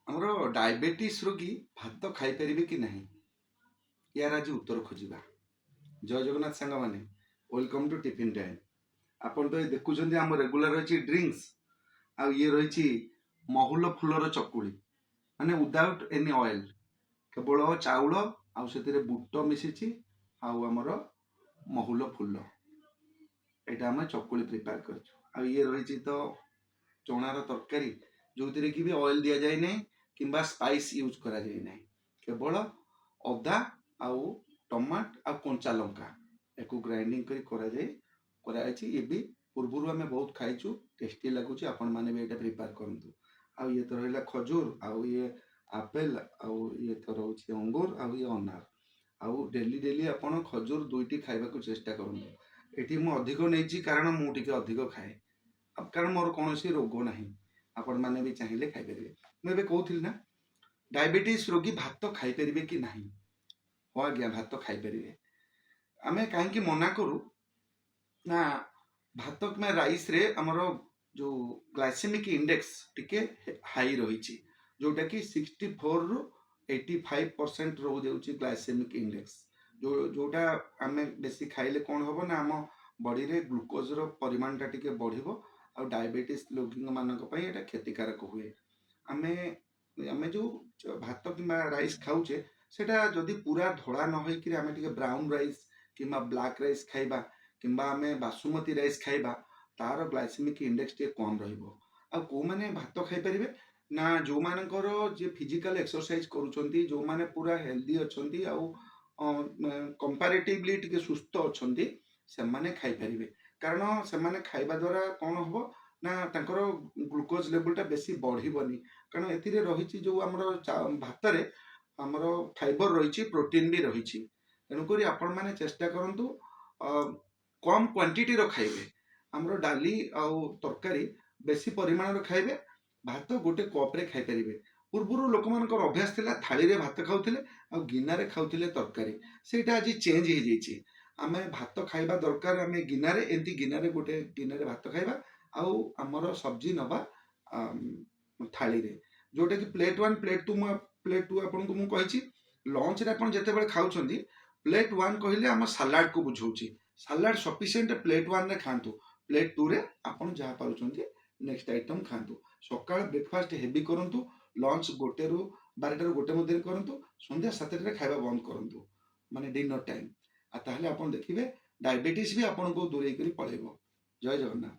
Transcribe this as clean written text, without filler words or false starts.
ଆମର डायबिटीज रोगी भात खाई परिबे कि नहीं यार आज उत्तर खोजिबा। जय जगन्नाथ सांग माने वेलकम टू टिफिन टाइम। आपन तो देखुछन आम रेगुलर रही ड्रिंक्स आ ये रही महुल फुलर चकुली माने विदाउट एनी ऑयल केवल चाउल आउ से बुट मिशिची आमर महुल फुल यहाँ आम चकुली प्रिपेयर कर ये रही तो चणार तरकारी जो कि भी ऑयल दि जाए नहीं कि स्पाइस यूज करा जाए नहीं केवल अदा आउ टमाट आ कंचा लंका एक ग्राइंडिंग कर ये भी पूर्व आम बहुत खाइचु टेस्टी लगुच आपण मैंने भी ये प्रिपेयर करूँ। आउ ये तो रहा खजूर आउ ये आपेल आउ ये तो रोचे अंगूर आउ ये अनार आउ डेली डेली आपण खजूर दुईटी खाइबा चेष्टा करूँ। ये मुझे अधिक नहीं कारण मुझे अधिक खाए कारण मोर कौन रोग ना आपण मैंने भी चाहिए खाईपर। मुझे कहूली ना डायबिटीज रोगी भात खाईपर कि ना हाँ आज्ञा भात खाईपर आम कहीं मना करूँ ना भात कि राइस रे हमर जो ग्लाइसेमिक इंडेक्स टिके हाई रही जोटा कि 64 रु 85% रो जाउची ग्लाइसेमिक इंडेक्स जोटा आम बेसी खाइले कौन हम ना आम बॉडी रे ग्लूकोज रो परिमाण टा टिके बढ़िबो आ डायबिटीज रोगी मानक पई एटा क्षतिकारक हुए। आमे आमे जो भात कि राइस खाऊचे सेटा जदि पूरा धड़ा न होइकि आमे टिके ब्राउन राइस कि ब्लैक राइस खाइबा कि आमे बासुमती राइस खाइबा तार ग्लाइसेमिक इंडेक्स टे कम रहिबो। आ को माने भात खाई परिबे ना जो मानकर जे फिजिकल एक्सरसाइज करूछंती जो माने पूरा हेल्दी अछंती आ कंपैरेटिवली टिके सुस्थ अछंती से माने खाई परिबे कारण से माने खाइबा द्वारा कौन हबो ना तांकर ग्लूकोज लेवल टा बेसी बढ़िबनी कारण एथिरे रहिछि जो हमर भात रे हमर फाइबर रहिछि प्रोटीन भी रहिछि तेणुक आपण मैंने चेष्टा करूँ कम क्वांटिटी रो खाइबे हमरो डाली आउ तरकारी बेसी परिमाण रो खाइबे भात गोटे कप रे खाई परिबे। पूर्व लोक मानकर अभ्यास थिला थाली रे भात खाउथिले आ गिनारे खाउथिले तरकारी सेटा आज चेंज हो जाइछि। आमे भात खाइबा दरकार आमे गिनारे एंती गिनारे गोटे गिनारे भात खाइबा आउ हमर सब्जी नबा थाली रे जोटा कि प्लेट 1 प्लेट 2 आपन को मु कहिछि लंच रे आपन जते बेले खाउछंती प्लेट 1 कहले हम सलाड को बुझौछि सलाड सफिशिएंट प्लेट 1 रे खांतु प्लेट 2 रे आपन जहा पारुछंती नेक्स्ट आइटम खांतु सकाळ ब्रेकफास्ट हेवी करंतु लंच गोटे रु 12 रु गोटे मध्य करंतु संध्या 7 रे खाइबा बंद करंतु माने डिनर टाइम आ ताहले आपन देखिबे डायबिटीज भी आपन को दूरे करी पळेबो। जय जगन्नाथ।